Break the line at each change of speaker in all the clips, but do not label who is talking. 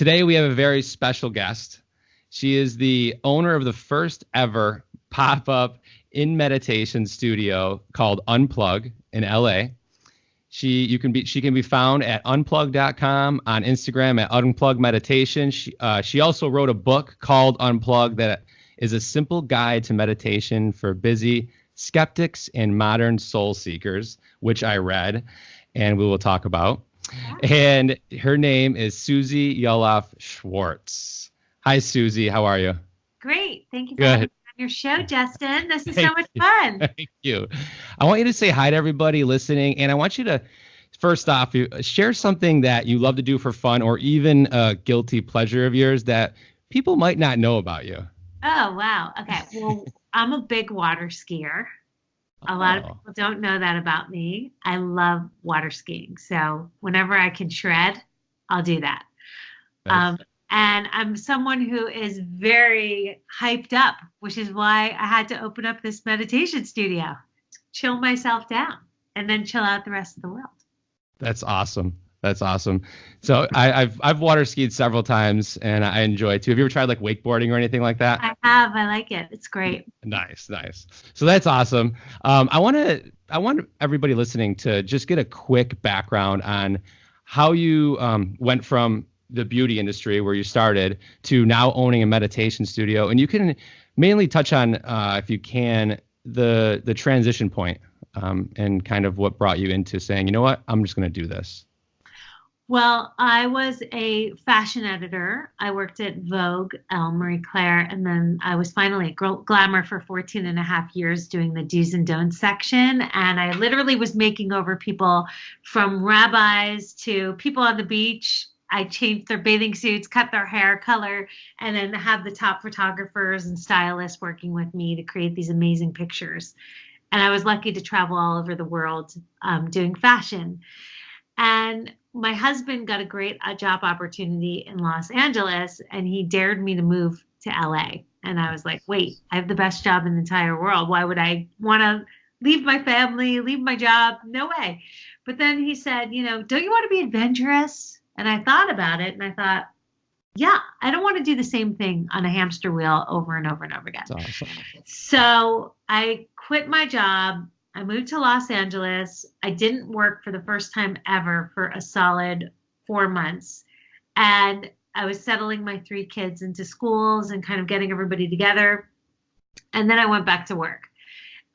Today we have a very special guest. She is the owner of the first ever pop-up in meditation studio called Unplug in LA. She can be found at unplug.com, on Instagram at Unplug Meditation. She also wrote a book called Unplug that is a simple guide to meditation for busy skeptics and modern soul seekers, which I read and we will talk about. Yeah. And her name is Suze Yalof Shwartz. Hi, Suze. How are you?
Great. Thank you for having me on your show, Justin. This is so much fun.
Thank you. I want you to say hi to everybody listening, and I want you to, first off, share something that you love to do for fun or even a guilty pleasure of yours that people might not know about you.
Oh, wow. Okay. Well, I'm a big water skier. A lot of people don't know that about me. I love water skiing. So whenever I can shred, I'll do that. Nice. And I'm someone who is very hyped up, which is why I had to open up this meditation studio to chill myself down and then chill out the rest of the world.
That's awesome. That's awesome. So I've water skied several times and I enjoy it too. Have you ever tried like wakeboarding or anything like that?
I have. I like it. It's great.
Nice. So that's awesome. I want everybody listening to just get a quick background on how you went from the beauty industry where you started to now owning a meditation studio. And you can mainly touch on, if you can, the transition point and kind of what brought you into saying, you know what, I'm just going to do this.
Well, I was a fashion editor. I worked at Vogue, Elle Marie Claire, and then I was finally at Glamour for 14 and a half years doing the do's and don'ts section. And I literally was making over people from rabbis to people on the beach. I changed their bathing suits, cut their hair color, and then have the top photographers and stylists working with me to create these amazing pictures. And I was lucky to travel all over the world doing fashion. And my husband got a great job opportunity in Los Angeles, and he dared me to move to LA. And I was like, wait, I have the best job in the entire world. Why would I want to leave my family, leave my job? No way. But then he said, don't you want to be adventurous? And I thought about it, and I thought, yeah, I don't want to do the same thing on a hamster wheel over and over and over again.
That's awesome.
So I quit my job. I moved to Los Angeles. I didn't work for the first time ever for a solid 4 months. And I was settling my 3 kids into schools and kind of getting everybody together. And then I went back to work.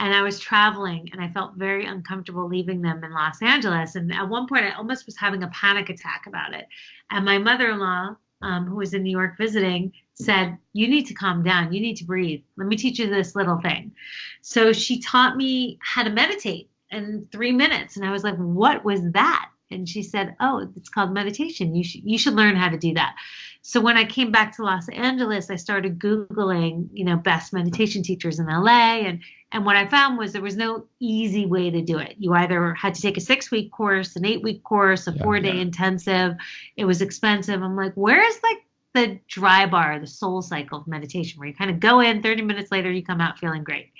And I was traveling, and I felt very uncomfortable leaving them in Los Angeles. And at one point, I almost was having a panic attack about it. And my mother-in-law, who was in New York visiting, said, you need to calm down. You need to breathe. Let me teach you this little thing. So she taught me how to meditate in 3 minutes. And I was like, what was that? And she said, oh, it's called meditation. You should learn how to do that. So when I came back to Los Angeles, I started Googling, best meditation teachers in LA. And what I found was there was no easy way to do it. You either had to take a 6-week course, an 8-week course, a 4-day intensive. It was expensive. I'm like, where's like the dry bar, the soul cycle of meditation, where you kind of go in, 30 minutes later, you come out feeling great.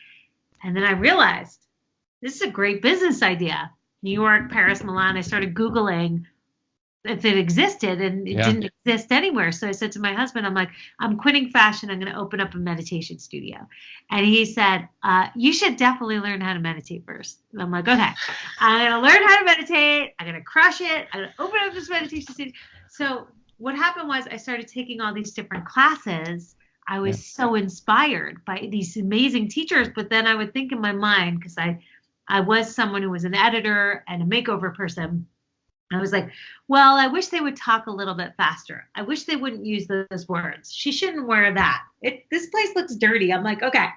And then I realized this is a great business idea. New York, Paris, Milan. I started Googling if it existed, and it didn't exist anywhere. So I said to my husband, I'm like, I'm quitting fashion. I'm going to open up a meditation studio. And he said, you should definitely learn how to meditate first. And I'm like, okay, I'm going to learn how to meditate. I'm going to crush it. I'm going to open up this meditation studio. So what happened was I started taking all these different classes. I was so inspired by these amazing teachers, but then I would think in my mind, because I was someone who was an editor and a makeover person. I was like, well, I wish they would talk a little bit faster. I wish they wouldn't use those words. She shouldn't wear that. This place looks dirty. I'm like, okay,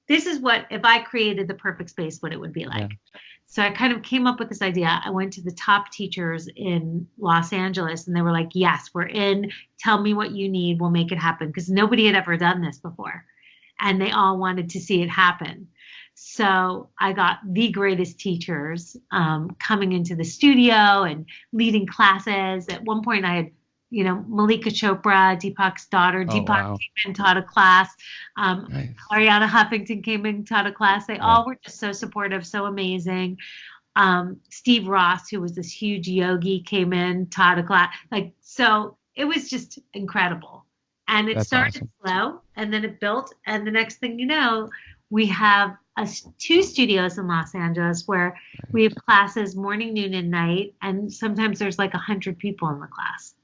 this is what, if I created the perfect space, what it would be like. Yeah. So I kind of came up with this idea. I went to the top teachers in Los Angeles, and they were like, yes, we're in. Tell me what you need. We'll make it happen. Because nobody had ever done this before. And they all wanted to see it happen. So I got the greatest teachers coming into the studio and leading classes. At one point I had, Malika Chopra, Deepak's daughter. Deepak came in, taught a class. Nice. Ariana Huffington came in, taught a class. They all were just so supportive, so amazing. Steve Ross, who was this huge yogi, came in, taught a class. So it was just incredible. And it
That's
started
awesome.
slow, and then it built. And the next thing you know, we have two studios in Los Angeles where we have classes morning, noon, and night. And sometimes there's like 100 people in the class.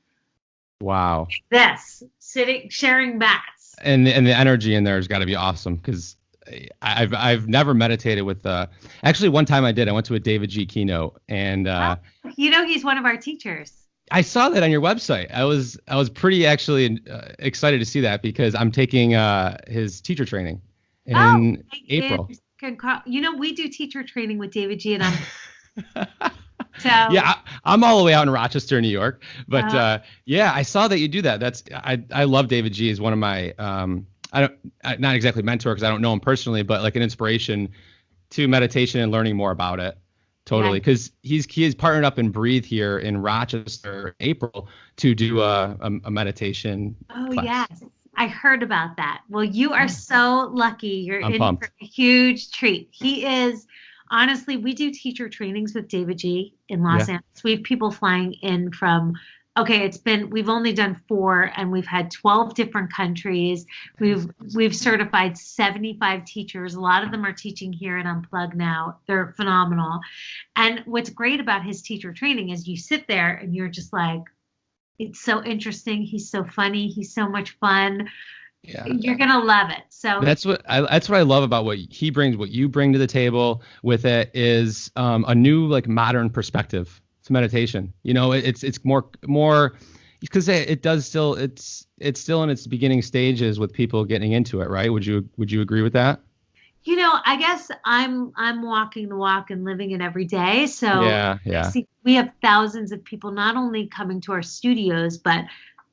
Wow.
This sitting, sharing mats.
And the energy in there has got to be awesome because I've never meditated with actually one time I did. I went to a David G keynote and
He's one of our teachers.
I saw that on your website. I was pretty actually excited to see that because I'm taking his teacher training in April.
We do teacher training with David G. and so
yeah, I'm all the way out in Rochester, New York. But yeah, I saw that you do that. I love David G. He's one of my not exactly mentor because I don't know him personally, but like an inspiration to meditation and learning more about it. Totally, because he's partnered up in Breathe here in Rochester, April, to do a meditation.
Oh
class.
yes, I heard about that. Well, you are so lucky. You're
I'm
in
pumped.
for a huge treat. He is, honestly, we do teacher trainings with David G. in Los Angeles. We have people flying in from. We've only done 4 and we've had 12 different countries. We've certified 75 teachers. A lot of them are teaching here at Unplug now. They're phenomenal. And what's great about his teacher training is you sit there and you're just like, it's so interesting. He's so funny. He's so much fun. Yeah. You're going to love it. So
that's what I love about what he brings, what you bring to the table with it is a new like modern perspective. Meditation, it's more because it's still in its beginning stages with people getting into it, right? Would you agree with that?
I guess I'm walking the walk and living it every day. So
yeah.
We have thousands of people not only coming to our studios, but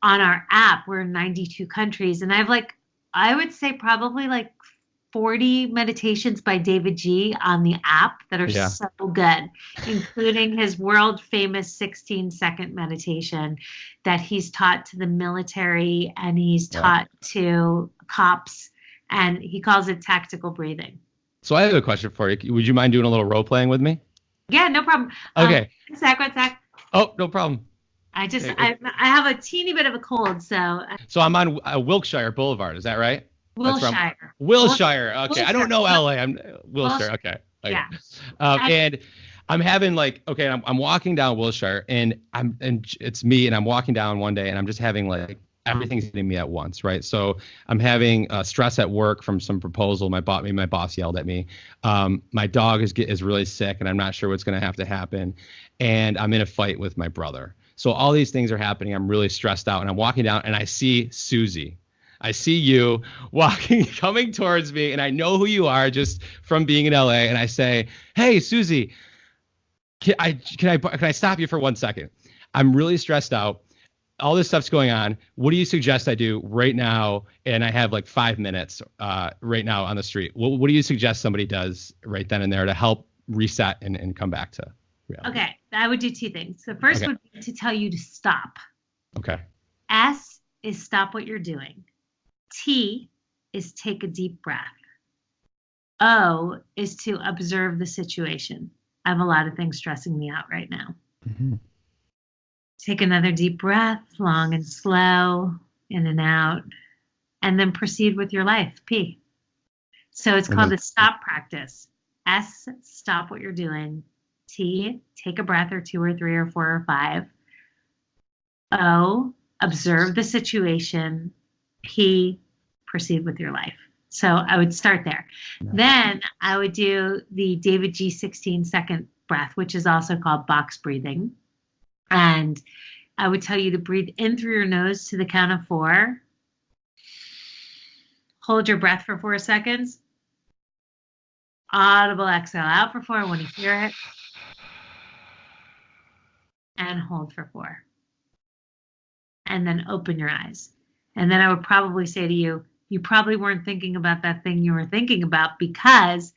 on our app. We're in 92 countries, and I would say probably like 40 meditations by David G. on the app that are so good, including his world famous 16-second meditation that he's taught to the military and he's taught to cops, and he calls it tactical breathing.
So I have a question for you. Would you mind doing a little role playing with me?
Yeah, no problem.
Okay.
One sec.
Oh, no problem.
I have a teeny bit of a cold, so.
So I'm on Wilshire Boulevard. Is that right?
Wilshire.
Wilshire. Okay.
Wilshire.
I don't know LA. I'm Wilshire. Okay.
Yeah.
And I'm having I'm walking down Wilshire and it's me and I'm walking down one day and I'm just having like everything's hitting me at once, right? So I'm having stress at work from some proposal. My boss yelled at me. My dog is really sick and I'm not sure what's going to have to happen. And I'm in a fight with my brother. So all these things are happening. I'm really stressed out and I'm walking down and I see Suze. I see you coming towards me, and I know who you are just from being in LA. And I say, "Hey, Suze, can I stop you for 1 second? I'm really stressed out. All this stuff's going on. What do you suggest I do right now?" And I have like 5 minutes right now on the street. What do you suggest somebody does right then and there to help reset and come back to reality?
Okay, I would do 2 things. The first would be to tell you to stop.
Okay.
S is stop what you're doing. T is take a deep breath. O is to observe the situation. I have a lot of things stressing me out right now. Mm-hmm. Take another deep breath, long and slow, in and out, and then proceed with your life. P. So it's called the stop practice. S, stop what you're doing. T, take a breath or 2 or 3 or 4 or 5. O, observe the situation. P, proceed with your life. So I would start there. Nice. Then I would do the David G 16-second breath, which is also called box breathing. And I would tell you to breathe in through your nose to the count of 4. Hold your breath for 4 seconds. Audible exhale out for 4 when you hear it. And hold for 4. And then open your eyes. And then I would probably say to you, you probably weren't thinking about that thing you were thinking about because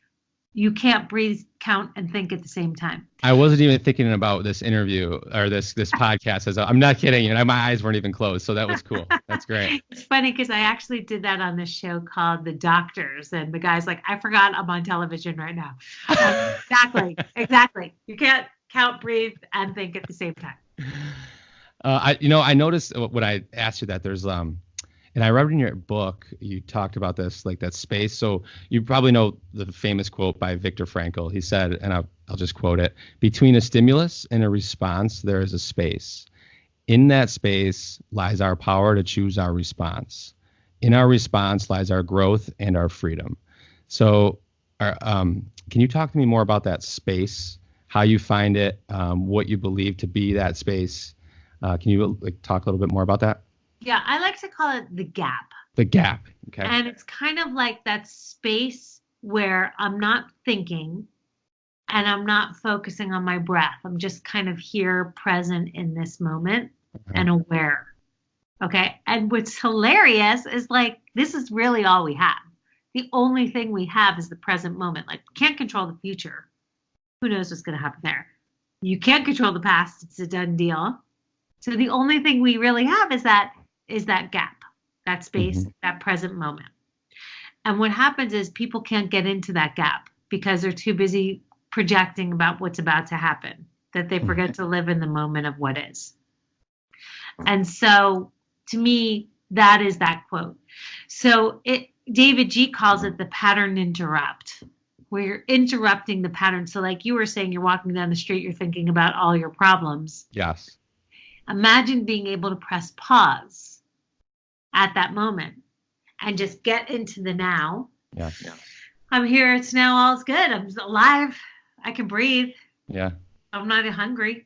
you can't breathe, count, and think at the same time.
I wasn't even thinking about this interview or this podcast. I'm not kidding. My eyes weren't even closed. So that was cool. That's great.
It's funny because I actually did that on this show called The Doctors. And the guy's like, I forgot I'm on television right now. Exactly. You can't count, breathe, and think at the same time.
I noticed when I asked you that there's and I read in your book you talked about this, like that space. So you probably know the famous quote by Viktor Frankl. He said, and I'll just quote it: "Between a stimulus and a response, there is a space. In that space lies our power to choose our response. In our response lies our growth and our freedom." So, can you talk to me more about that space, how you find it, what you believe to be that space? Can you talk a little bit more about that?
Yeah, I like to call it the gap.
The gap. Okay.
And it's kind of like that space where I'm not thinking and I'm not focusing on my breath. I'm just kind of here, present in this moment and aware. Okay. And what's hilarious is like, this is really all we have. The only thing we have is the present moment. Like, can't control the future. Who knows what's going to happen there? You can't control the past. It's a done deal. So the only thing we really have is that gap, that space, that present moment. And what happens is people can't get into that gap because they're too busy projecting about what's about to happen, that they forget to live in the moment of what is. And so to me, that is that quote. So David G calls it the pattern interrupt, where you're interrupting the pattern. So like you were saying, you're walking down the street, you're thinking about all your problems.
Yes.
Imagine being able to press pause at that moment and just get into the now.
Yeah.
I'm here. It's now. All's good. I'm alive. I can breathe.
Yeah.
I'm not hungry.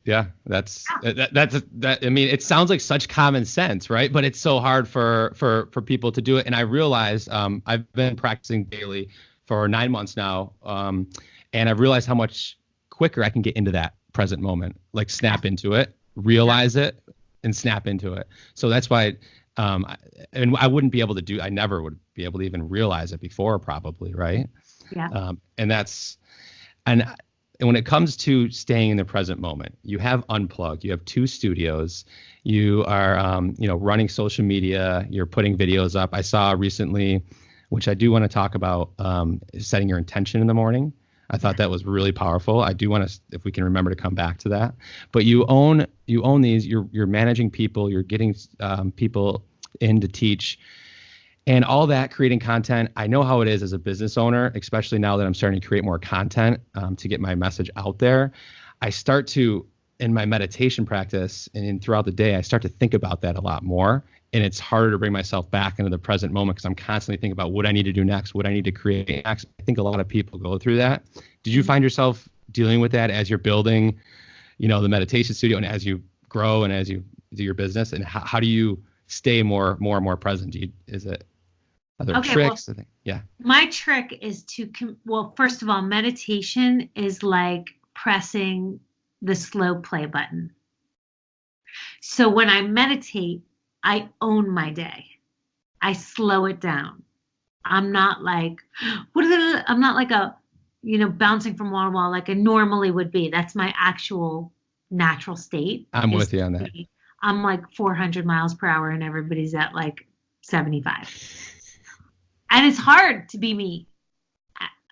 Yeah. That's. I mean, it sounds like such common sense, right? But it's so hard for people to do it. And I realized I've been practicing daily for 9 months now, and I've realized how much quicker I can get into that present moment, like snap into it, realize it, and snap into it. So that's why, and I wouldn't be able to do. I never would be able to even realize it before, probably, right?
Yeah.
And when it comes to staying in the present moment, you have Unplug, you have 2 studios, you are, running social media, you're putting videos up. I saw recently, which I do want to talk about, setting your intention in the morning. I thought that was really powerful. I do want to, if we can remember to come back to that. But you own these. You're managing people. You're getting people in to teach, and all that, creating content. I know how it is as a business owner, especially now that I'm starting to create more content to get my message out there. I start to, in my meditation practice and throughout the day, I start to think about that a lot more. And it's harder to bring myself back into the present moment because I'm constantly thinking about what I need to do next, what I need to create next. I think a lot of people go through that. Did you find yourself dealing with that as you're building, the meditation studio, and as you grow and as you do your business? And how do you stay more and more present? Are there tricks?
Well, yeah. My trick is first of all, meditation is like pressing the slow play button. So when I meditate, I own my day. I slow it down. I'm not like, I'm not like a, bouncing from wall to wall like I normally would be. That's my actual natural state.
I'm with you on that.
I'm like 400 miles per hour and everybody's at like 75. And it's hard to be me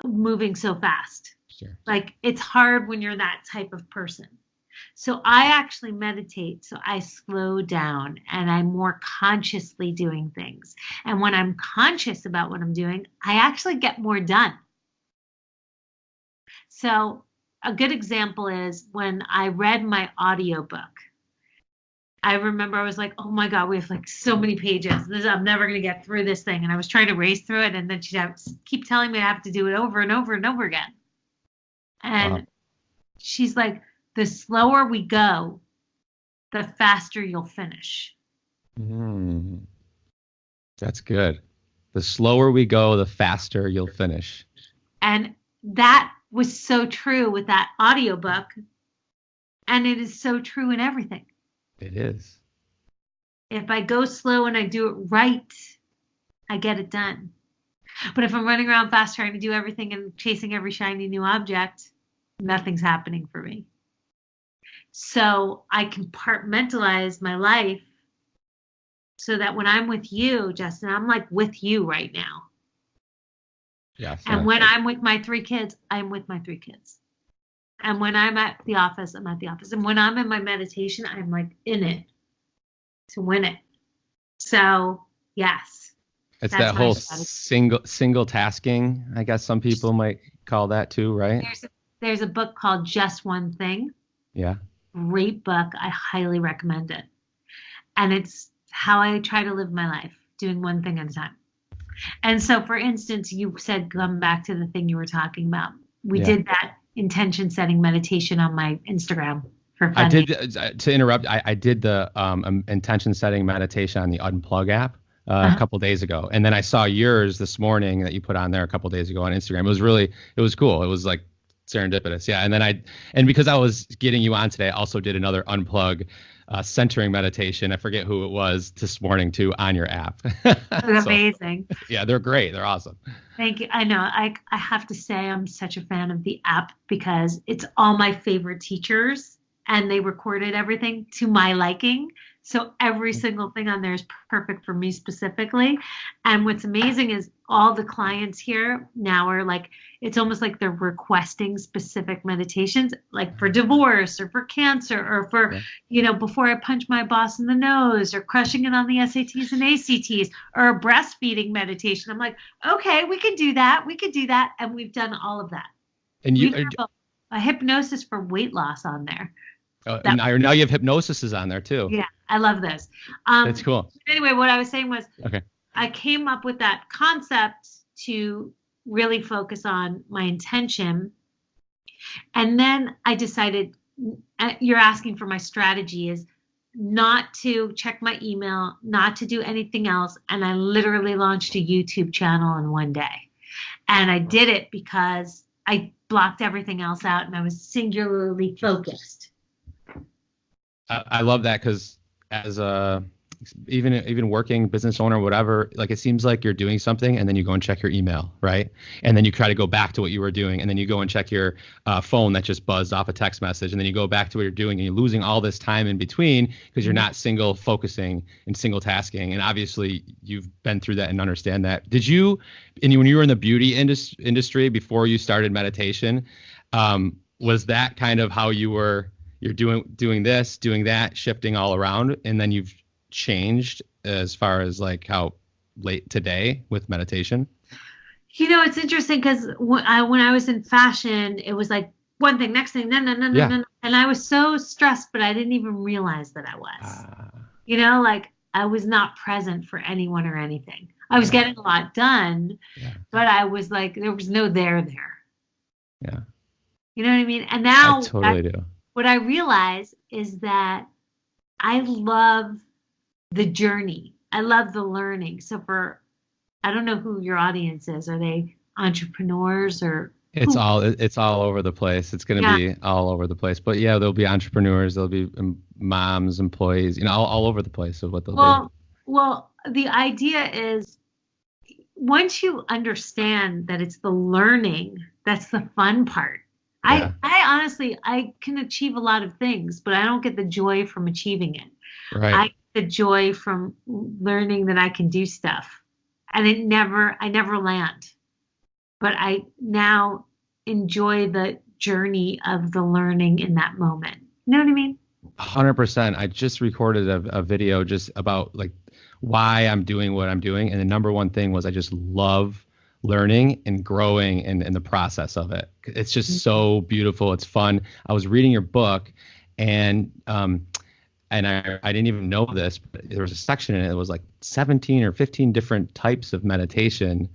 moving so fast.
Sure.
Like it's hard when you're that type of person. So I actually meditate, so I slow down and I'm more consciously doing things. And when I'm conscious about what I'm doing, I actually get more done. So a good example is when I read my audiobook. I remember I was like, oh my God, we have like so many pages. I'm never going to get through this thing. And I was trying to race through it. And then she'd keep telling me I have to do it over and over and over again. And she's like, the slower we go, the faster you'll finish.
That's good. The slower we go, the faster you'll finish.
And that was so true with that audiobook. And it is so true in everything.
It is.
If I go slow and I do it right, I get it done. But if I'm running around fast trying to do everything and chasing every shiny new object, nothing's happening for me. So I compartmentalize my life so that when I'm with you, Justin, I'm like with you right now.
Yes.
And when I'm with my 3 kids, I'm with my 3 kids. And when I'm at the office, I'm at the office. And when I'm in my meditation, I'm like in it to win it. So yes,
It's
that's
that
my
whole
strategy.
single tasking, I guess some people might call that too, right?
There's a book called Just One Thing.
Yeah.
Great book. I highly recommend it. And it's how I try to live my life, doing one thing at a time. And so, for instance, you said come back to the thing you were talking about. We
Yeah.
did that intention setting meditation on my Instagram for
I
fun.
did, to interrupt, I did the intention setting meditation on the Unplug app a
Uh-huh.
couple days ago. And then I saw yours this morning that you put on there a couple days ago on Instagram. It was cool. It was like serendipitous. Yeah. And because I was getting you on today, I also did another Unplug centering meditation. I forget who it was this morning too on your app. So,
Amazing.
yeah, they're great. They're awesome.
Thank you. I know. I have to say I'm such a fan of the app because it's all my favorite teachers and they recorded everything to my liking. So every single thing on there is perfect for me specifically. And what's amazing is all the clients here now are like, it's almost like they're requesting specific meditations, like for divorce or for cancer or for, before I punch my boss in the nose or crushing it on the SATs and ACTs or a breastfeeding meditation. I'm like, okay, we could do that. We could do that. And we've done all of that.
And
We have a hypnosis for weight loss on there.
and now you have hypnosis on there too.
Yeah, I love this.
That's cool.
Anyway, what I was saying was,
Okay.
I came up with that concept to really focus on my intention. And then I decided, you're asking for my strategy is not to check my email, not to do anything else. And I literally launched a YouTube channel in one day. And I did it because I blocked everything else out and I was singularly focused.
I love that because as a even working business owner, whatever, like it seems like you're doing something and then you go and check your email, right? And then you try to go back to what you were doing, and then you go and check your phone that just buzzed off a text message, and then you go back to what you're doing, and you're losing all this time in between because you're not single focusing and single tasking. And obviously, you've been through that and understand that. Did you, and when you were in the beauty industry before you started meditation, was that kind of how you're doing this, doing that, shifting all around, and then you've changed as far as like how late today with meditation?
It's interesting because when I was in fashion, it was like one thing, next thing, no, and I was so stressed, but I didn't even realize that I was. Like I was not present for anyone or anything. I was getting a lot done, but I was like, there was no there.
Yeah.
You know what I mean? And now
I totally do.
What I realize is that I love the journey. I love the learning. So I don't know who your audience is. Are they entrepreneurs or?
It's all over the place. It's going to be all over the place. But yeah, there'll be entrepreneurs, there'll be moms, employees, all over the place of what they'll do.
Well, the idea is once you understand that it's the learning, that's the fun part. Yeah. I honestly, I can achieve a lot of things, but I don't get the joy from achieving it.
Right.
I get the joy from learning that I can do stuff, and I never land, but I now enjoy the journey of the learning in that moment. You know what I mean?
100%. I just recorded a video just about like why I'm doing what I'm doing. And the number one thing was I just love learning and growing and the process of it. It's just so beautiful. It's fun. I was reading your book and I didn't even know this, but there was a section in it that was like 17 or 15 different types of meditation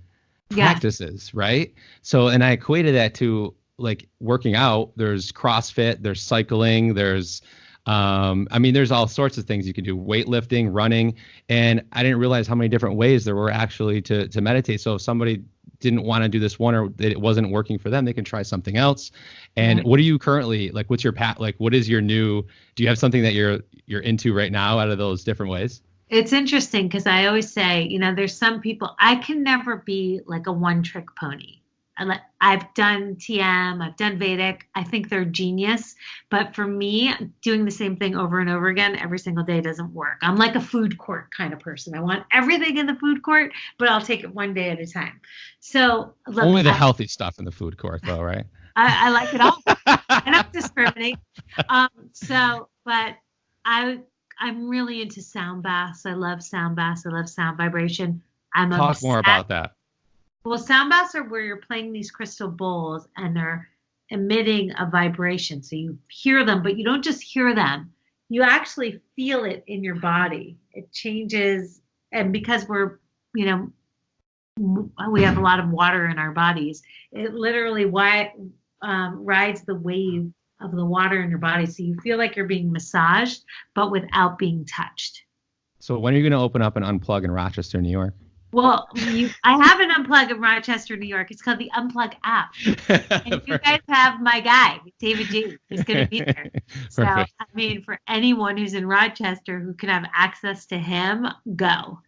practices, right? So, and I equated that to like working out. There's CrossFit, there's cycling, there's there's all sorts of things you can do, weightlifting, running, and I didn't realize how many different ways there were actually to meditate. So if somebody didn't want to do this one or it wasn't working for them, they can try something else. And what are you currently, like, what's your path? Like, what is your do you have something that you're into right now out of those different ways?
It's interesting because I always say, there's some people, I can never be like a one-trick pony. I've done TM, I've done Vedic. I think they're genius. But for me, doing the same thing over and over again every single day doesn't work. I'm like a food court kind of person. I want everything in the food court, but I'll take it one day at a time. So
only the healthy stuff in the food court, though, right?
I like it all. I don't discriminate. But I'm really into sound baths. I love sound baths. I love sound vibration. I'm
Talk
obsessed.
more about that.
Well, sound baths are where you're playing these crystal bowls and they're emitting a vibration. So you hear them, but you don't just hear them. You actually feel it in your body. It changes. And because we have a lot of water in our bodies, it literally rides the wave of the water in your body. So you feel like you're being massaged, but without being touched.
So when are you going to open up an Unplug in Rochester, New York?
Well, I have an Unplug in Rochester, New York. It's called the Unplug app. And you guys have my guy, David G, who's going to be there. So,
Perfect.
I mean, for anyone who's in Rochester who can have access to him, go.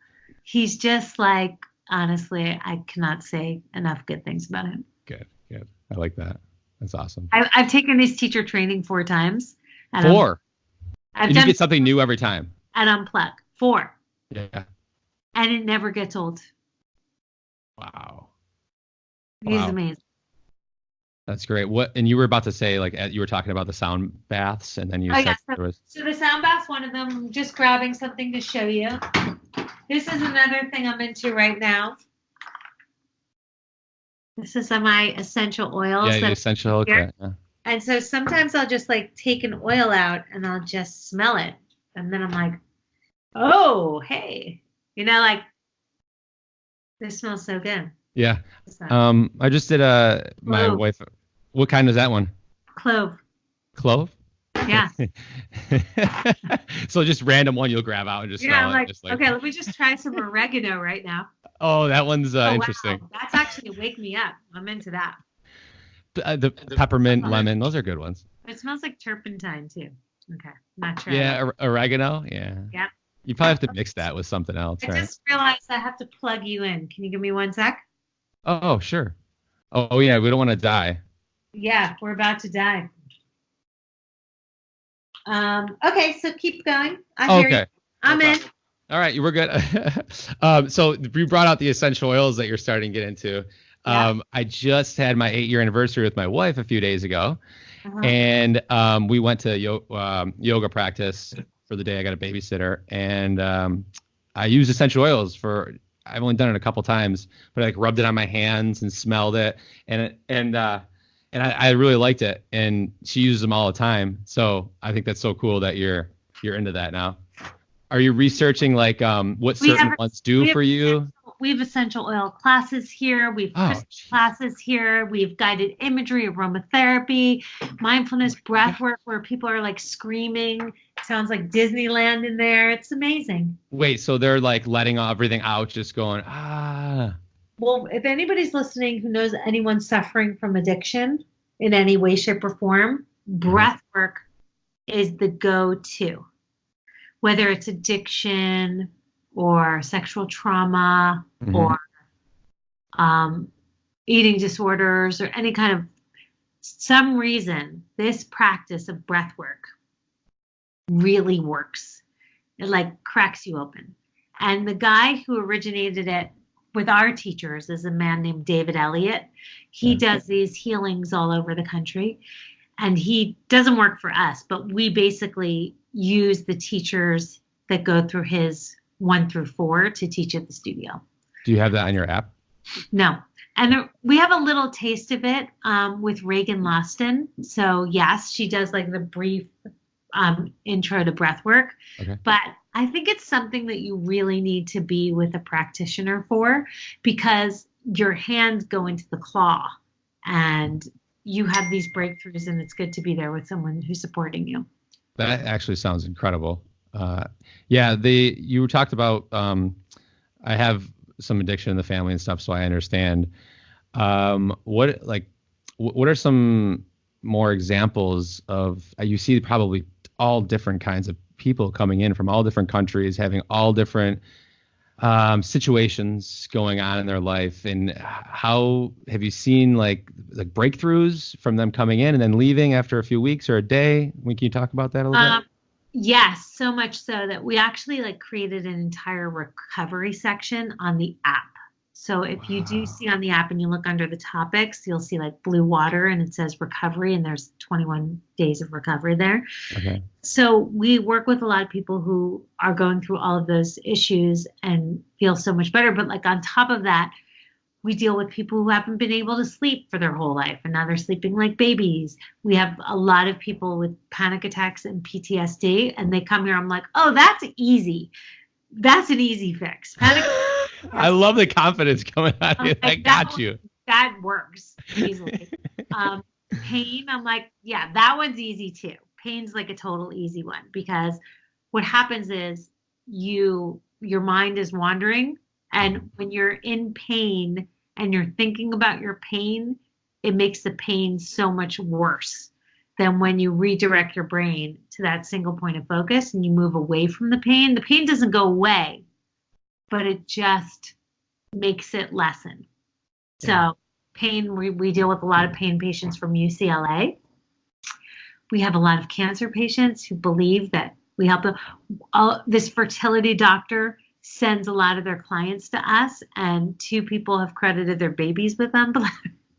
He's just like, honestly, I cannot say enough good things about him.
Good. I like that. That's awesome.
I've taken his teacher training 4 times.
4?
I've
and
done
you get something new every time.
at Unplug. 4.
Yeah.
And it never gets old.
Wow.
He's amazing.
That's great. And you were about to say, like, you were talking about the sound baths, and then you said there was.
So the sound bath's one of them. I'm just grabbing something to show you. This is another thing I'm into right now. This is my essential oils.
Yeah, the essential. Okay. Yeah.
And so sometimes I'll just like take an oil out and I'll just smell it. And then I'm like, oh, hey. Like, this smells so good.
Yeah. I just did my wife. What kind is that one?
Clove.
Clove?
Yeah.
So just random one you'll grab out and just smell it.
Okay, let me just try some oregano right now.
Oh, that one's interesting.
Wow. That's actually wake me up. I'm into that.
The peppermint, lemon, those are good ones.
It smells like turpentine too. Okay, not sure.
Yeah, oregano. Yeah.
Yeah.
You probably have to mix that with something else, right?
I just realized I have to plug you in. Can you give me 1 sec?
Oh, sure. Oh, yeah. We don't want to die.
Yeah, we're about to die. Okay, so keep going. I hear you. I'm in.
All right, you were good. So you brought out the essential oils that you're starting to get into. I just had my 8-year anniversary with my wife a few days ago, and we went to yoga practice for the day. I got a babysitter, and I used essential oils I've only done it a couple times, but I like rubbed it on my hands and smelled it, and I really liked it. And she uses them all the time, so I think that's so cool that you're into that now. Are you researching like what certain ones do for you?
We have essential oil classes here. We have crystal classes here. We have guided imagery, aromatherapy, mindfulness, breath work, where people are like screaming. Sounds like Disneyland in there. It's amazing.
Wait, so they're like letting everything out, just going, ah.
Well, if anybody's listening who knows anyone suffering from addiction in any way, shape, or form, breath work is the go-to. Whether it's addiction or sexual trauma or eating disorders or any kind of some reason, this practice of breath work really works. It like cracks you open. And the guy who originated it with our teachers is a man named David Elliott. He does these healings all over the country, and he doesn't work for us, but we basically use the teachers that go through his 1 through 4 to teach at the studio.
Do you have that on your app?
No. And we have a little taste of it with Reagan Loston. So yes, she does like the brief intro to breath work. Okay. But I think it's something that you really need to be with a practitioner for, because your hands go into the claw and you have these breakthroughs, and it's good to be there with someone who's supporting you.
That actually sounds incredible. You talked about, I have some addiction in the family and stuff, so I understand. What are some more examples of, you see probably all different kinds of people coming in from all different countries, having all different situations going on in their life, and how have you seen like breakthroughs from them coming in and then leaving after a few weeks or a day? Can you talk about that a little bit?
Yes, so much so that we actually created an entire recovery section on the app. So if you do
Wow.
see on the app and you look under the topics, you'll see like blue water and it says recovery, and there's 21 days of recovery there.
Okay.
So we work with a lot of people who are going through all of those issues and feel so much better. But like on top of that, we deal with people who haven't been able to sleep for their whole life and now they're sleeping like babies. We have a lot of people with panic attacks and PTSD, and they come here. I'm like, oh, that's easy. That's an easy fix. Panic.
I love the confidence coming out of you. I
Like,
got you.
That works easily. Pain, I'm like, yeah, that one's easy too. Pain's like a total easy one, because what happens is your mind is wandering, and when you're in pain and you're thinking about your pain, it makes the pain so much worse than when you redirect your brain to that single point of focus and you move away from the pain. The pain doesn't go away, but it just makes it lessen.
Yeah.
So pain, we deal with a lot of pain patients from UCLA. We have a lot of cancer patients who believe that we help them. This fertility doctor sends a lot of their clients to us, and 2 people have credited their babies with Unplug.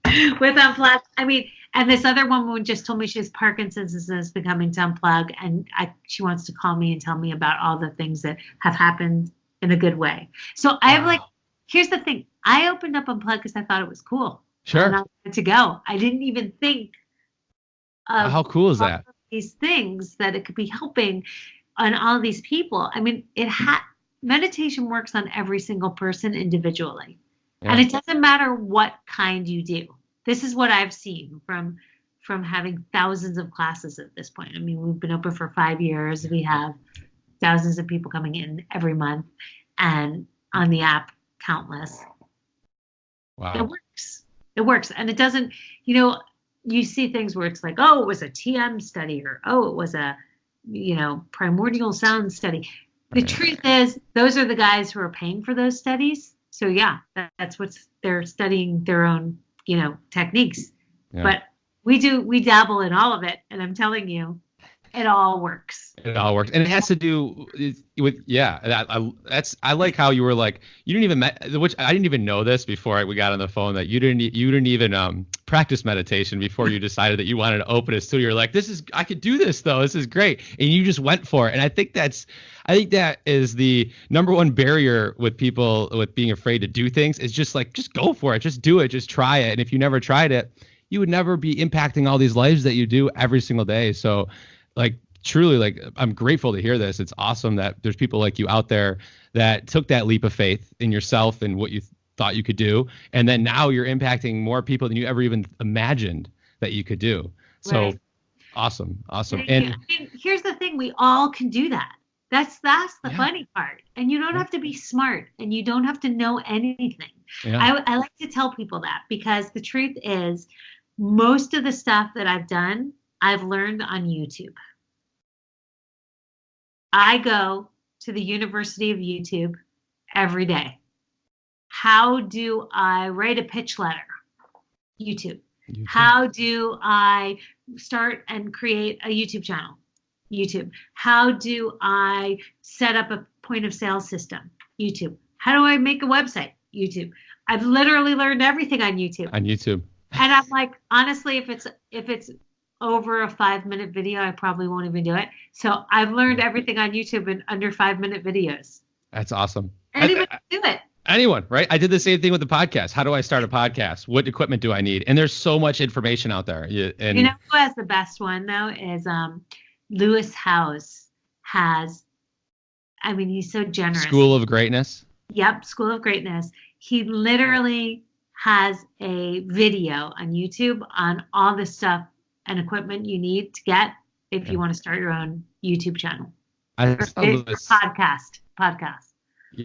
I mean, and this other woman just told me she has Parkinson's and is becoming to Unplug, and she wants to call me and tell me about all the things that have happened in a good way. So I have like, here's the thing. I opened up Unplug because I thought it was cool.
Sure.
And I wanted to go. I didn't even think of
How cool is that?
these things that it could be helping on all of these people. I mean, meditation works on every single person individually.
Yeah.
And it doesn't matter what kind you do. This is what I've seen from having thousands of classes at this point. I mean, we've been open for 5 years. We have thousands of people coming in every month, and on the app, countless.
Wow.
It works. It works. And it doesn't, you see things where it's like, oh, it was a TM study, or, oh, it was a, primordial sound study. The truth is, those are the guys who are paying for those studies. So yeah, that's what they're studying, their own, techniques. Yeah. But we dabble in all of it. And I'm telling you, it all works.
It all works. And it has to do with, I like how you were like, you didn't even, which I didn't even know this before we got on the phone, that you didn't even practice meditation before you decided that you wanted to open a studio. You're like, I could do this though. This is great. And you just went for it. And I think that is the number one barrier with people with being afraid to do things, is just go for it. Just do it. Just try it. And if you never tried it, you would never be impacting all these lives that you do every single day. So truly, I'm grateful to hear this. It's awesome that there's people like you out there that took that leap of faith in yourself and what you thought you could do. And then now you're impacting more people than you ever even imagined that you could do. So right. Awesome. And
here's the thing. We all can do that. That's the funny part. And you don't have to be smart, and you don't have to know anything. Yeah. I like to tell people that, because the truth is, most of the stuff that I've done, I've learned on YouTube. I go to the University of YouTube every day. How do I write a pitch letter? YouTube. How do I start and create a YouTube channel? YouTube. How do I set up a point of sale system? YouTube. How do I make a website? YouTube. I've literally learned everything on YouTube. And I'm like, honestly, if it's over a 5-minute video, I probably won't even do it. So I've learned everything on YouTube in under 5-minute videos.
That's awesome.
Anyone can do it.
Anyone, right? I did the same thing with the podcast. How do I start a podcast? What equipment do I need? And there's so much information out there. And
who has the best one though is Lewis Howes has. I mean, he's so generous.
School of Greatness.
Yep, School of Greatness. He literally has a video on YouTube on all the stuff and equipment you need to get if you want to start your own YouTube channel. Podcast.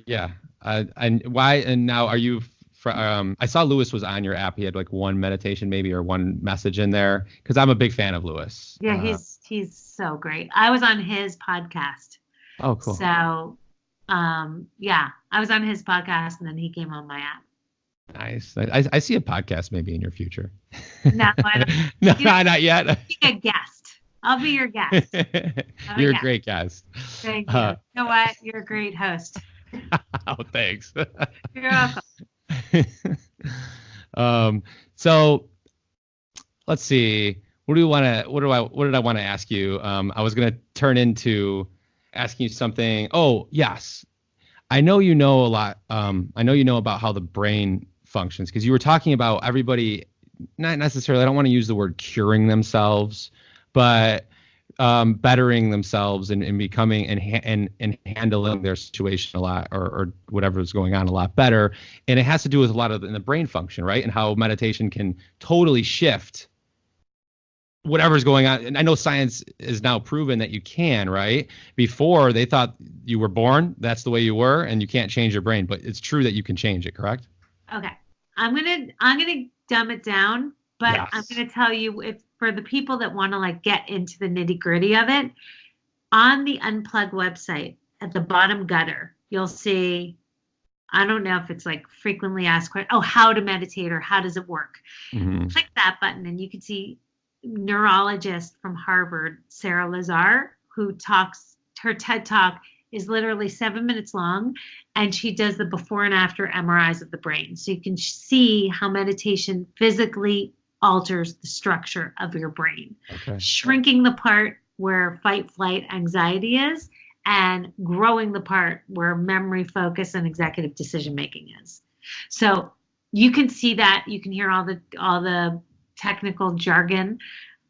Yeah. And why? And now are you? I saw Lewis was on your app. He had like one meditation maybe, or one message in there, because I'm a big fan of Lewis.
Yeah, he's so great. I was on his podcast.
Oh, cool.
So, I was on his podcast, and then he came on my app.
Nice. I see a podcast maybe in your future.
No, I don't.
No, not yet.
Be a guest. I'll be your guest.
You're a great guest.
Thank you. You know what? You're a great host.
Oh, thanks.
You're welcome.
So let's see. What did I want to ask you? I was going to turn into asking you something. Oh, yes. I know you know a lot. I know you know about how the brain functions, because you were talking about everybody, not necessarily, I don't want to use the word curing themselves, but bettering themselves and becoming and handling their situation a lot, or whatever is going on a lot better. And it has to do with a lot of the brain function, right? And how meditation can totally shift whatever's going on. And I know science is now proven that you can, right? Before, they thought you were born, that's the way you were, and you can't change your brain, but it's true that you can change it, correct?
Okay. I'm gonna dumb it down, but
Yes.
I'm gonna tell you, if for the people that want to like get into the nitty-gritty of it, on the Unplug website at the bottom gutter, you'll see, I don't know if it's like frequently asked questions, how to meditate or how does it work?
Mm-hmm.
Click that button and you can see neurologist from Harvard, Sarah Lazar, who talks, her TED Talk is literally 7 minutes long, and she does the before and after MRIs of the brain. So you can see how meditation physically alters the structure of your brain, shrinking the part where fight, flight, anxiety is, and growing the part where memory, focus, and executive decision making is. So you can see that, you can hear all the technical jargon,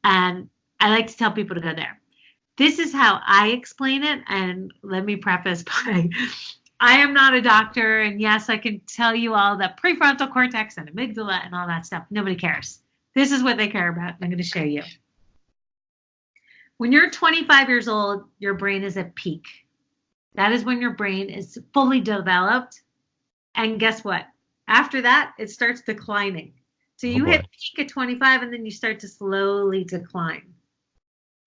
and I like to tell people to go there. This is how I explain it, and let me preface by, I am not a doctor, and yes, I can tell you all the prefrontal cortex and amygdala and all that stuff. Nobody cares. This is what they care about, and I'm going to show you. When you're 25 years old, your brain is at peak. That is when your brain is fully developed, and guess what? After that, it starts declining. So you hit peak at 25, and then you start to slowly decline.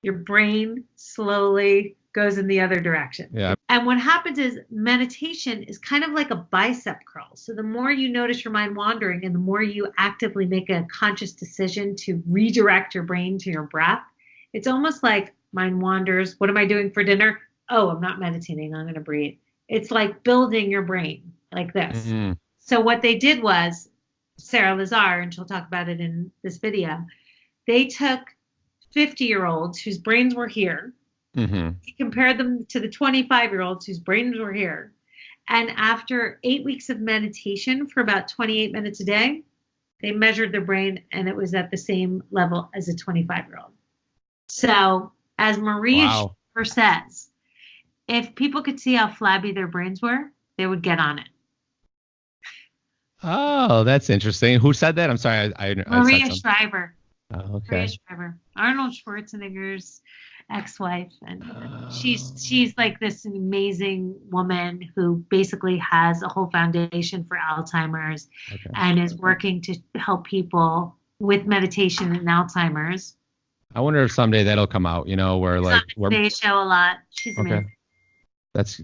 Your brain slowly goes in the other direction.
Yeah.
And what happens is meditation is kind of like a bicep curl. So the more you notice your mind wandering and the more you actively make a conscious decision to redirect your brain to your breath, it's almost like mind wanders. What am I doing for dinner? Oh, I'm not meditating. I'm going to breathe. It's like building your brain like this. Mm-hmm. So what they did was, Sarah Lazar, and she'll talk about it in this video, they took 50-year-olds whose brains were here. Mm-hmm. He compared them to the 25-year-olds whose brains were here. And after 8 weeks of meditation for about 28 minutes a day, they measured their brain and it was at the same level as a 25-year-old. So as Maria says, if people could see how flabby their brains were, they would get on it.
Oh, that's interesting. Who said that? I'm sorry.
Maria Shriver.
Oh, okay.
Maria Shriver, Arnold Schwarzenegger's ex-wife, and she's like this amazing woman who basically has a whole foundation for Alzheimer's and is working to help people with meditation and Alzheimer's.
I wonder if someday that'll come out.
They show a lot. She's amazing.
That's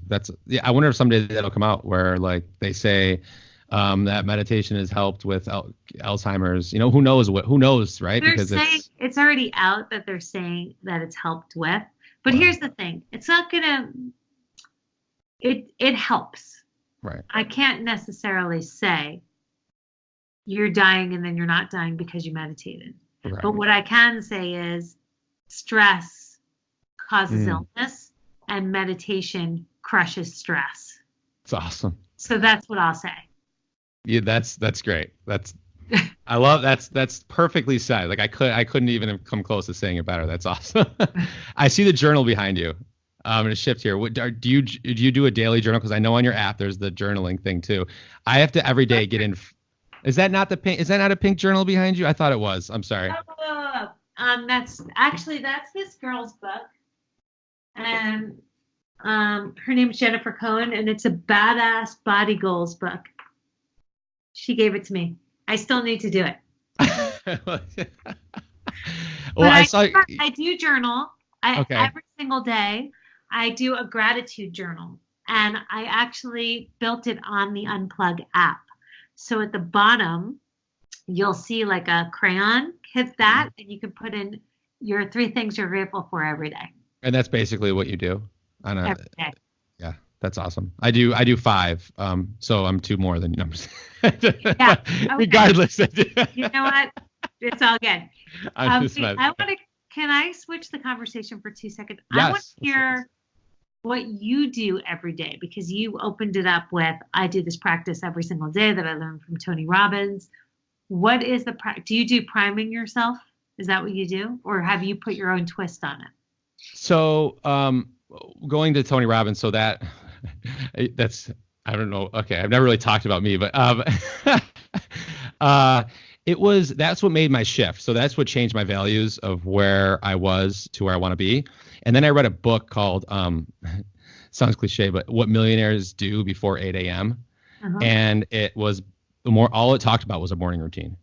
I wonder if someday that'll come out where like they say that meditation has helped with Alzheimer's. Who knows, right?
Because it's already out that they're saying that it's helped with. But here's the thing. It's not gonna, it helps.
Right.
I can't necessarily say you're dying and then you're not dying because you meditated. Right. But what I can say is stress causes illness and meditation crushes stress.
It's awesome.
So that's what I'll say.
Yeah, that's great. I love that's perfectly said. Like I couldn't even have come close to saying it better. That's awesome. I see the journal behind you. I'm gonna shift here. Do you do a daily journal? Because I know on your app there's the journaling thing too. I have to every day get in. Is that not a pink journal behind you? I thought it was. I'm sorry.
That's this girl's book, and her name's Jennifer Cohen, and it's a badass body goals book. She gave it to me. I still need to do it. I do journal. Every single day. I do a gratitude journal, and I actually built it on the Unplug app. So at the bottom, you'll see like a crayon. Hit that, and you can put in your 3 things you're grateful for every day.
And that's basically what you do
every day.
Yeah, That's awesome. I do 5. So I'm 2 more than you.
Yeah. Okay.
Regardless.
You know what? It's all good.
I'm just
Can I switch the conversation for 2 seconds?
Yes.
I want to hear what you do every day, because you opened it up with, I do this practice every single day that I learned from Tony Robbins. What is do you do priming yourself? Is that what you do? Or have you put your own twist on it?
So, going to Tony Robbins, so that's, I don't know. Okay. I've never really talked about me, but, that's what made my shift. So that's what changed my values of where I was to where I want to be. And then I read a book called, sounds cliche, but What Millionaires Do Before 8 a.m. Uh-huh. And it was all it talked about was a morning routine.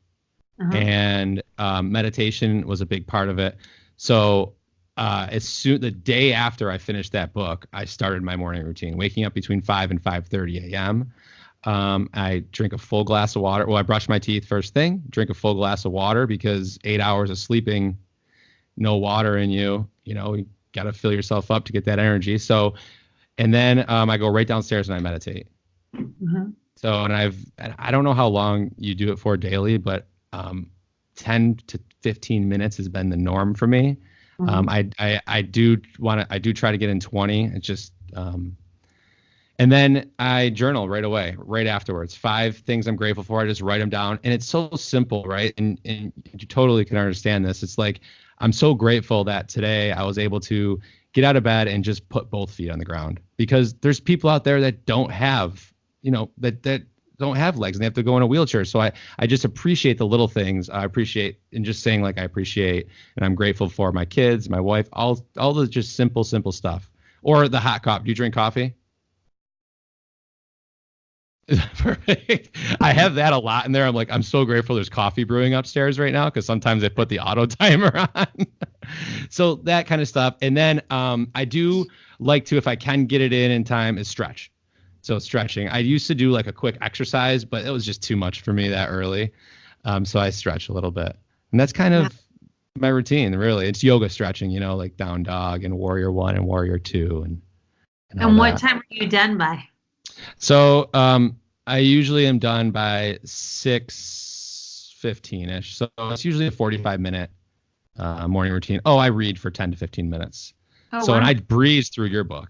Uh-huh. And meditation was a big part of it. So the day after I finished that book, I started my morning routine, waking up between 5 and 5:30 a.m. I drink a full glass of water. Well, I brush my teeth first thing, drink a full glass of water, because 8 hours of sleeping, no water in you, you got to fill yourself up to get that energy. So, and then I go right downstairs and I meditate. Mm-hmm. So, and I don't know how long you do it for daily, but 10 to 15 minutes has been the norm for me. Mm-hmm. I do try to get in 20. It's just, and then I journal right away, right afterwards. 5 things I'm grateful for. I just write them down, and it's so simple, right? And you totally can understand this. It's like, I'm so grateful that today I was able to get out of bed and just put both feet on the ground, because there's people out there that don't have, that don't have legs and they have to go in a wheelchair. So I just appreciate the little things. I appreciate, and just saying like, I appreciate, and I'm grateful for my kids, my wife, all the just simple stuff. Or the hot coffee. Do you drink coffee? Perfect. I have that a lot in there. I'm like, I'm so grateful there's coffee brewing upstairs right now, because sometimes I put the auto timer on. So that kind of stuff. And then I do like to, if I can get it in time, is stretch. So stretching. I used to do like a quick exercise, but it was just too much for me that early. So I stretch a little bit. And that's kind of my routine, really. It's yoga stretching, like down dog and warrior 1 and warrior 2.
And what time are you done by?
So I usually am done by 6:15-ish. So it's usually a 45-minute morning routine. Oh, I read for 10 to 15 minutes. Oh, so, wow. And I breeze through your book.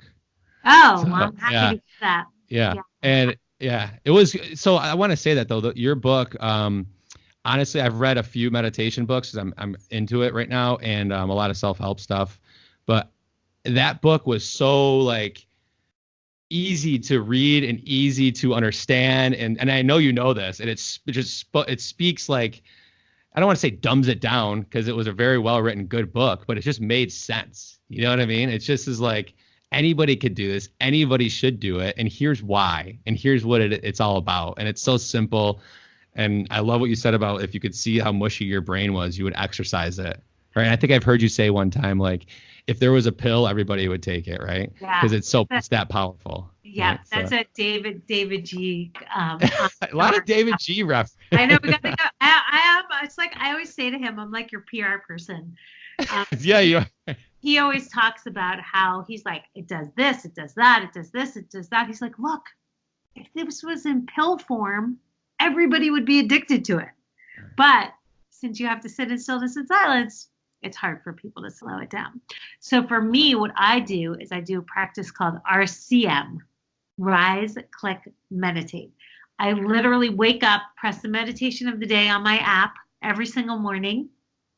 Oh, well, I'm happy to do that.
Yeah. And it was, so I want to say that though, your book, honestly, I've read a few meditation books, because I'm into it right now, and a lot of self-help stuff, but that book was so like easy to read and easy to understand. And I know you know this, and it speaks like, I don't want to say dumbs it down, because it was a very well-written, good book, but it just made sense. You know what I mean? It just is like, anybody could do this. Anybody should do it. And here's why. And here's what it's all about. And it's so simple. And I love what you said about, if you could see how mushy your brain was, you would exercise it. Right. And I think I've heard you say one time, like, if there was a pill, everybody would take it. Right. Because it's that powerful.
Yeah.
Right?
That's a David G.
A lot of David G. references.
I know. We got to go. I am. It's like, I always say to him, I'm like your PR person.
Yeah. You are.
He always talks about how he's like, it does this, it does that, it does this, it does that. He's like, look, if this was in pill form, everybody would be addicted to it. But since you have to sit in stillness and silence, it's hard for people to slow it down. So for me, what I do is I do a practice called RCM, Rise, Click, Meditate. I literally wake up, press the meditation of the day on my app every single morning,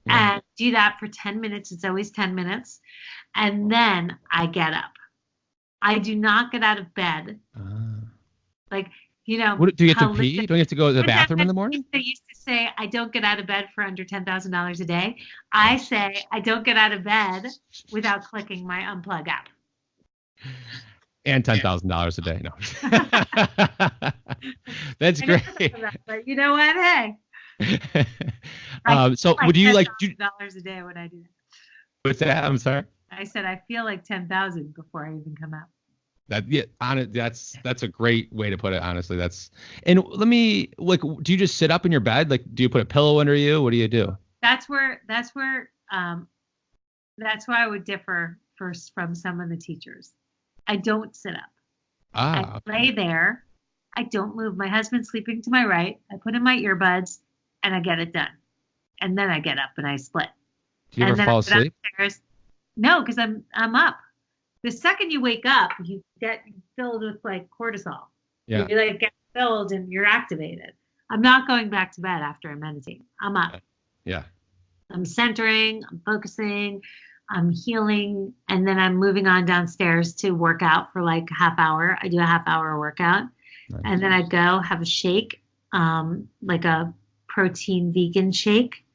and do that for 10 minutes. It's always 10 minutes. And then I get up. I do not get out of bed. Like,
What, do you get to pee? Don't you have to go to the bathroom in the morning?
I used to say, I don't get out of bed for under $10,000 a day. I say, I don't get out of bed without clicking my Unplug app.
And $10,000 a day. No. That's great.
But you know what? Hey.
So would you like
$10,000 a day when I do that?
What's that? I'm sorry.
I said I feel like 10,000 before I even come out.
That's a great way to put it. Honestly, and let me do you just sit up in your bed? Like, do you put a pillow under you? What do you do?
That's where I would differ first from some of the teachers. I don't sit up. I lay there. I don't move. My husband's sleeping to my right. I put in my earbuds and I get it done. And then I get up and I split.
Do you
And
ever
then
fall
I go
asleep?
downstairs. No, because I'm up. The second you wake up, you get filled with like cortisol.
Yeah.
You like get filled and you're activated. I'm not going back to bed after I meditate. I'm up.
Yeah.
I'm centering, I'm focusing, I'm healing, and then I'm moving on downstairs to work out for like a half hour. I do a half-hour workout.
Nice.
And then I go have a shake, like a protein vegan shake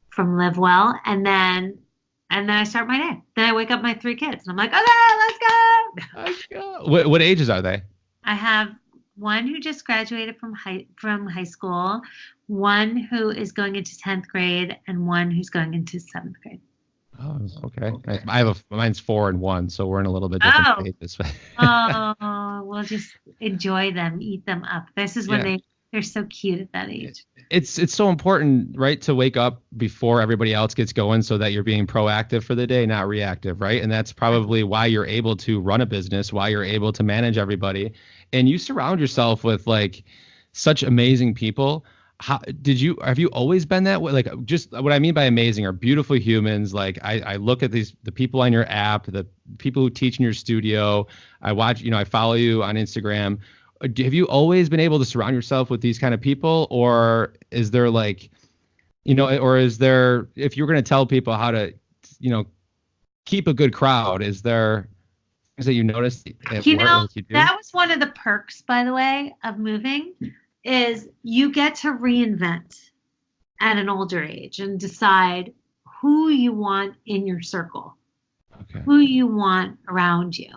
from Live Well, and then I start my day. Then I wake up my 3 kids, and I'm like, okay, let's go.
Let's go. What ages are they?
I have one who just graduated from high school, one who is going into 10th grade, and one who's going into 7th grade.
Oh, okay. Mine's 4 and 1, so we're in a little bit different stages.
We'll just enjoy them, eat them up. This is when they're so cute at that age.
It's so important, right, to wake up before everybody else gets going so that you're being proactive for the day, not reactive, right? And that's probably why you're able to run a business, why you're able to manage everybody. And you surround yourself with like such amazing people. Have you always been that way? Like, just what I mean by amazing are beautiful humans. Like I look at the people on your app, the people who teach in your studio. I watch, I follow you on Instagram. Have you always been able to surround yourself with these kind of people, or is there like, if you're going to tell people how to, keep a good crowd, is there things that you noticed?
That was one of the perks, by the way, of moving, is you get to reinvent at an older age and decide who you want in your circle, who you want around you.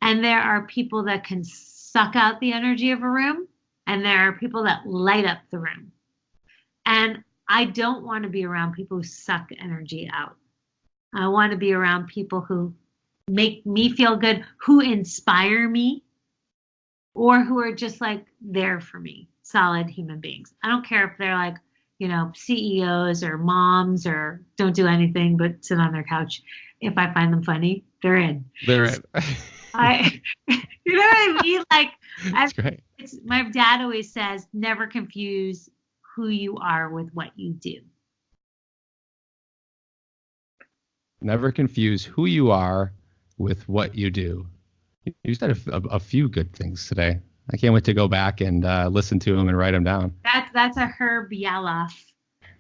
And there are people that can suck out the energy of a room, and there are people that light up the room. And I don't want to be around people who suck energy out. I want to be around people who make me feel good, who inspire me, or who are just like there for me, solid human beings. I don't care if they're like, CEOs or moms or don't do anything but sit on their couch. If I find them funny, they're in.
They're in.
You know what I mean? Like,
that's great.
My dad always says, never confuse who you are with what you do.
Never confuse who you are with what you do. You said a few good things today. I can't wait to go back and listen to them and write them down.
That's a Herb Yalof.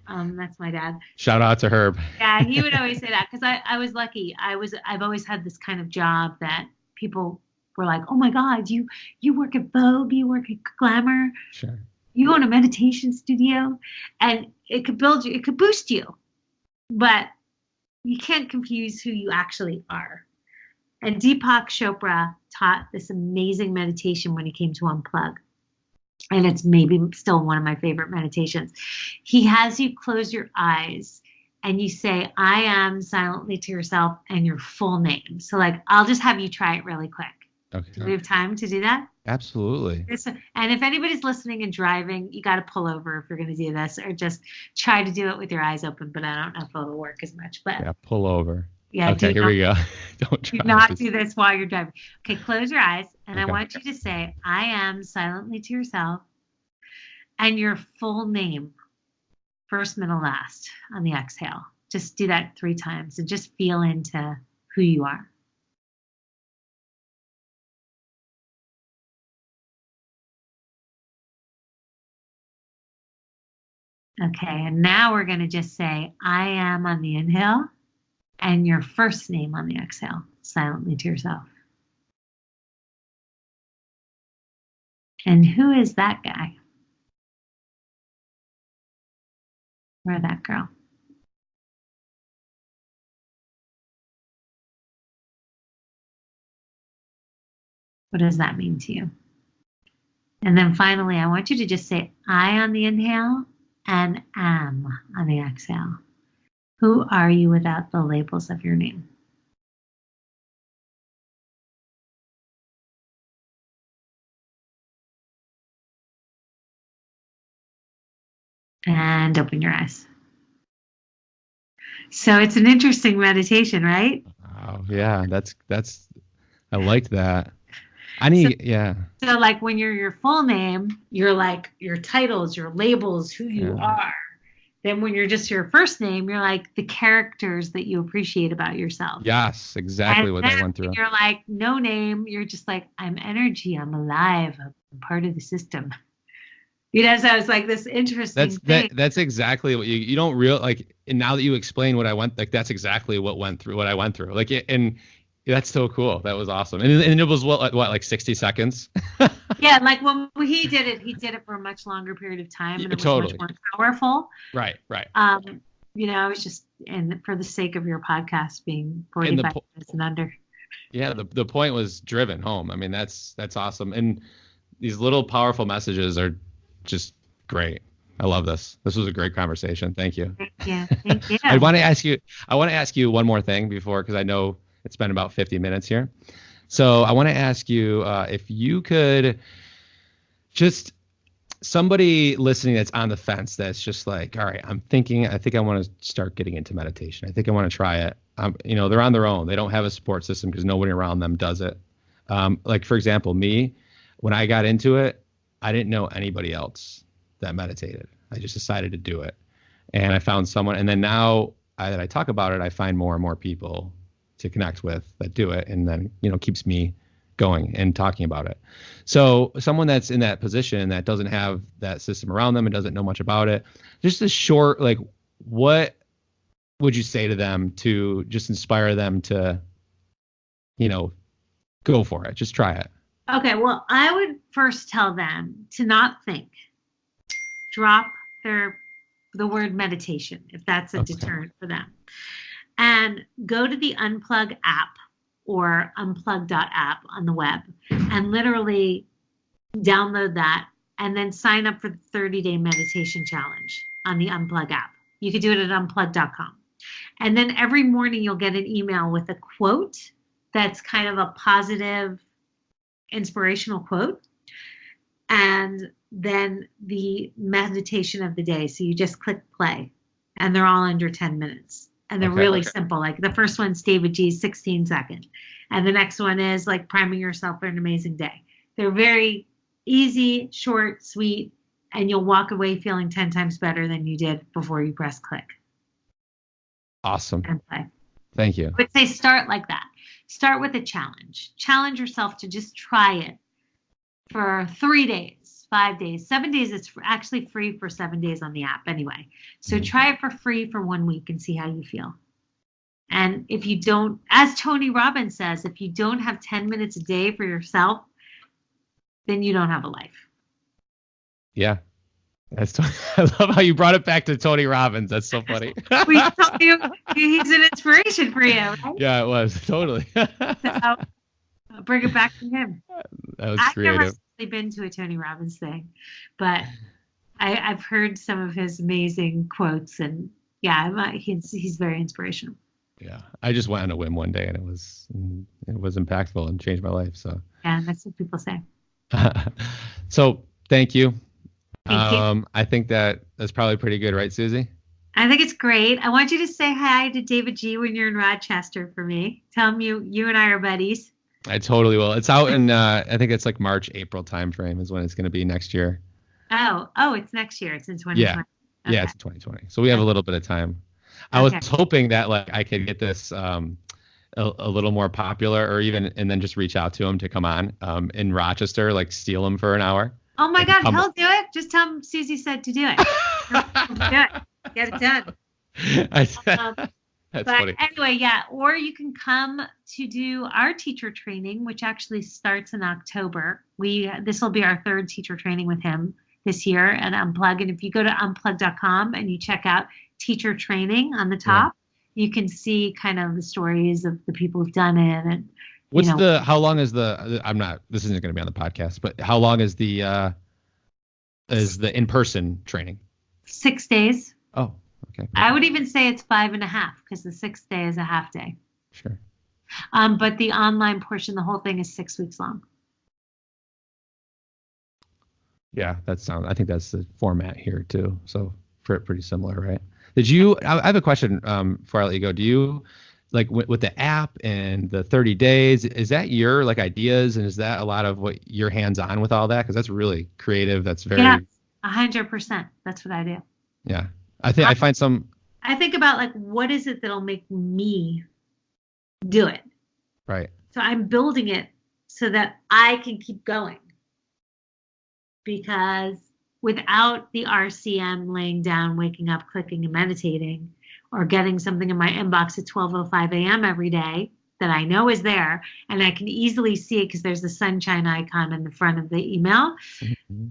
That's my dad.
Shout out to Herb.
Yeah, he would always say that because I was lucky. I've always had this kind of job that people were like, oh my God, you work at Vogue, you work at Glamour.
Sure.
You own a meditation studio, and it could build you, it could boost you, but you can't confuse who you actually are. And Deepak Chopra taught this amazing meditation when he came to Unplug. And it's maybe still one of my favorite meditations. He has you close your eyes and you say, I am, silently to yourself, and your full name. So like, I'll just have you try it really quick.
Okay.
Do we have time to do that?
Absolutely.
And if anybody's listening and driving, you got to pull over if you're going to do this, or just try to do it with your eyes open. But I don't know if it'll work as much. But
yeah, pull over.
Yeah.
Okay, here we go.
Do not do this while you're driving. Okay, close your eyes, and I want you to say, I am, silently to yourself, and your full name, first, middle, last, on the exhale. Just do that 3 times and just feel into who you are. Okay, and now we're going to just say, I am on the inhale, and your first name on the exhale, silently to yourself. And who is that guy? Or that girl? What does that mean to you? And then finally, I want you to just say I on the inhale and am on the exhale. Who are you without the labels of your name? And open your eyes. So it's an interesting meditation, right?
Wow, yeah, that's I liked that. Yeah.
So like when you're your full name, you're like your titles, your labels, who you are. Then when you're just your first name, you're like the characters that you appreciate about yourself.
Yes, exactly what I went through.
When you're like no name, you're just like, I'm energy, I'm alive, I'm part of the system. So it's like this interesting thing.
That's exactly what you don't like. And now that you explain what I went, like that's exactly what I went through. Like, and that's so cool. That was awesome. And it was what like 60 seconds.
Yeah, like when he did it for a much longer period of time, and it was much more powerful.
Right.
It's just, and for the sake of your podcast being 45 minutes and under.
Yeah, the point was driven home. I mean, that's awesome. And these little powerful messages are just great. I love this. This was a great conversation. Thank you.
Thank you.
I want to ask you one more thing because I know it's been about 50 minutes here. So I want to ask you if you could just, somebody listening that's on the fence, that's just like, all right, I think I want to start getting into meditation. I think I want to try it. They're on their own. They don't have a support system because nobody around them does it. Like for example, me, when I got into it, I didn't know anybody else that meditated. I just decided to do it. And I found someone. And then now that I talk about it, I find more and more people to connect with that do it. And then, keeps me going and talking about it. So someone that's in that position that doesn't have that system around them and doesn't know much about it, just a short, like, what would you say to them to just inspire them to, go for it? Just try it.
Okay, well, I would first tell them to not think. Drop the word meditation, if that's a deterrent for them. And go to the Unplug app or unplug.app on the web and literally download that and then sign up for the 30-day meditation challenge on the Unplug app. You could do it at unplug.com. And then every morning you'll get an email with a quote that's kind of a positive, inspirational quote, and then the meditation of the day. So you just click play, and they're all under 10 minutes, and they're really simple. Like the first one's David G's 16 second, and the next one is like priming yourself for an amazing day. They're very easy, short, sweet, and you'll walk away feeling 10 times better than you did before you press click.
Awesome.
And play.
Thank you.
I would say start like that. Start with a challenge. Challenge yourself to just try it for 3 days, 5 days, 7 days. It's actually free for 7 days on the app anyway. So try it for free for 1 week and see how you feel. And if you don't, as Tony Robbins says, if you don't have 10 minutes a day for yourself, then you don't have a life.
Yeah. I love how you brought it back to Tony Robbins. That's so funny.
We told you he's an inspiration for you, right?
Yeah, it was. Totally.
So bring it back to him.
That was creative.
I've never really been to a Tony Robbins thing, but I've heard some of his amazing quotes, and he's very inspirational.
Yeah, I just went on a whim one day, and it was impactful and changed my life. So
yeah, that's what people say.
So thank you.
Thank you.
I think that's probably pretty good, right, Susie?
I think it's great. I want you to say hi to David G when you're in Rochester for me. Tell him you and I are buddies.
I totally will. It's out in I think it's like March, April timeframe is when it's going to be next year.
Oh, it's next year. It's in 2020.
Yeah, okay. Yeah, it's 2020. So we have a little bit of time. I was hoping that like I could get this a little more popular, or even and then just reach out to him to come on in Rochester, like steal him for an hour.
Oh my God, he'll do it. Just tell him Susie said to do it. Do it. Get it done.
That's funny.
Anyway, yeah. Or you can come to do our teacher training, which actually starts in October. This will be our third teacher training with him this year at Unplug. And if you go to unplug.com and you check out teacher training on the top, you can see kind of the stories of the people who've done it. And how long is this isn't going to be on the podcast, but how long is the in-person training? 6 days. Oh, okay. I would even say it's 5.5 because the 6th day is a half day. Sure. But the online portion, the whole thing is 6 weeks long. Yeah, I think that's the format here too. So pretty similar, right? I have a question before I let you go.
like with the app and the 30 days, is that your like ideas, and is that a lot of what you're hands on with all that? Because that's really creative. That's very,
Yeah, 100%. That's what I do.
yeah. I find some,
I think about like, what is it that'll make me do it?
right.
So I'm building it so that I can keep going. Because without the RCM, laying down, waking up, clicking, and meditating, or getting something in my inbox at 12:05 a.m. every day that I know is there, and I can easily see it because there's the sunshine icon in the front of the email,
Mm-hmm.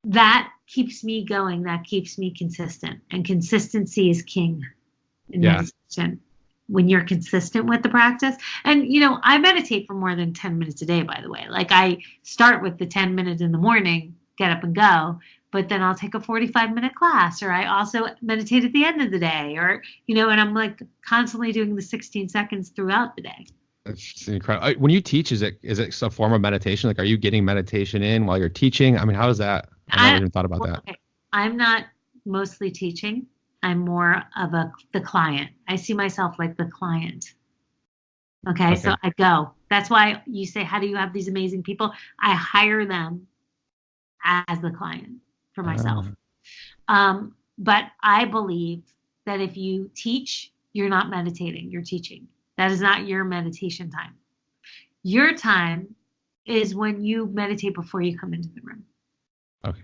that keeps me going. That keeps me consistent. And consistency is king in
Yeah.
meditation. When you're consistent with the practice. And, I meditate for more than 10 minutes a day, by the way. Like I start with the 10 minutes in the morning, get up and go, but then I'll take a 45-minute class, or I also meditate at the end of the day, or, and I'm like constantly doing the 16 seconds throughout the day.
It's incredible. When you teach, is it a form of meditation? Like, are you getting meditation in while you're teaching? I mean, how is that? I never even thought about that.
Okay. I'm not mostly teaching. I'm more of the client. I see myself like the client. Okay. So I go. That's why you say, how do you have these amazing people? I hire them as the client for myself. But I believe that if you teach, you're not meditating, you're teaching. That is not your meditation time. Your time is when you meditate before you come into the room.
Okay.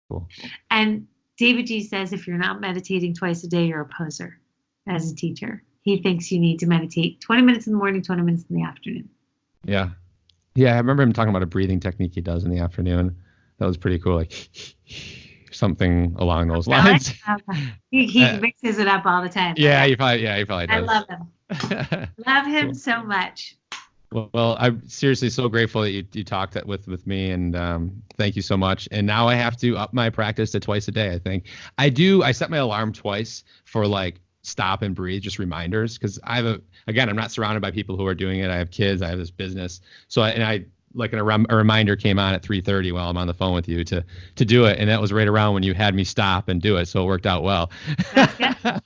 Cool.
And David G says, if you're not meditating twice a day, you're a poser as a teacher. He thinks you need to meditate 20 minutes in the morning, 20 minutes in the afternoon.
Yeah. Yeah. I remember him talking about a breathing technique he does in the afternoon. That was pretty cool. Like something along those lines.
He mixes it up all the time.
Yeah. He probably does.
I love him. Love him so much.
Well, I'm seriously so grateful that you talked with me, and thank you so much. And now I have to up my practice to twice a day. I think I set my alarm twice for like stop and breathe, just reminders, because I'm not surrounded by people who are doing it. I have kids, I have this business, so I like a reminder came on at 3:30 while I'm on the phone with you to do it, and that was right around when you had me stop and do it, so it worked out well.
That's good.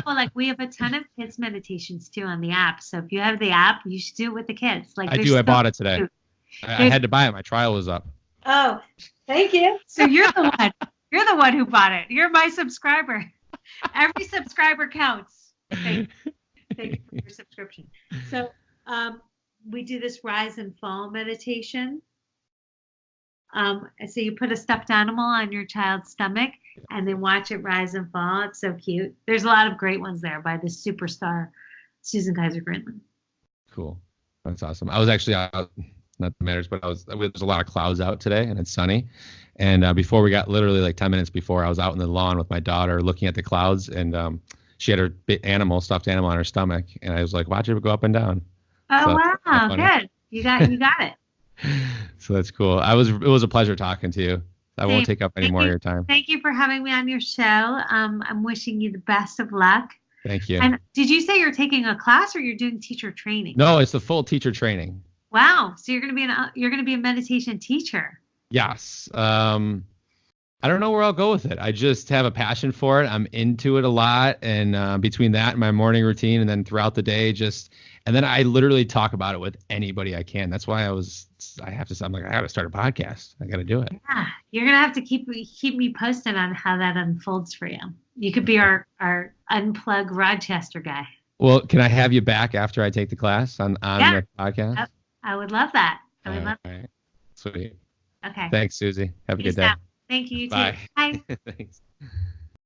Like we have a ton of kids meditations too on the app, so if you have the app, you should do it with the kids. Like
I bought it today. I had to buy it. My trial was up.
Oh, thank you. So you're the one who bought it. You're my subscriber. Every subscriber counts. Thank you for your subscription. So we do this rise and fall meditation. So you put a stuffed animal on your child's stomach and then watch it rise and fall. It's so cute. There's a lot of great ones there by the superstar Susan Kaiser Grantland.
Cool. That's awesome. I was actually out, not that matters, but there's a lot of clouds out today and it's sunny. And before we got literally like 10 minutes before, I was out in the lawn with my daughter looking at the clouds, and she had her stuffed animal on her stomach, and I was like, watch it go up and down.
Oh, so, wow. Good. You got it.
So that's cool. It was a pleasure talking to you. I won't take up any more of your time.
Thank you for having me on your show. I'm wishing you the best of luck.
Thank you.
And did you say you're taking a class or you're doing teacher training?
No, it's the full teacher training.
Wow. So you're going to be a meditation teacher.
Yes. I don't know where I'll go with it. I just have a passion for it. I'm into it a lot. And between that and my morning routine, and then throughout the day, and then I literally talk about it with anybody I can. That's why I'm like, I got to start a podcast. I got to do it.
Yeah. You're going to have to keep me posted on how that unfolds for you. You could be our Unplug Rochester guy.
Well, can I have you back after I take the class on the podcast?
I would love that.
All right. Sweet.
Okay.
Thanks, Susie. Have a good day.
Thank you. You
Bye.
too. Bye.
Thanks.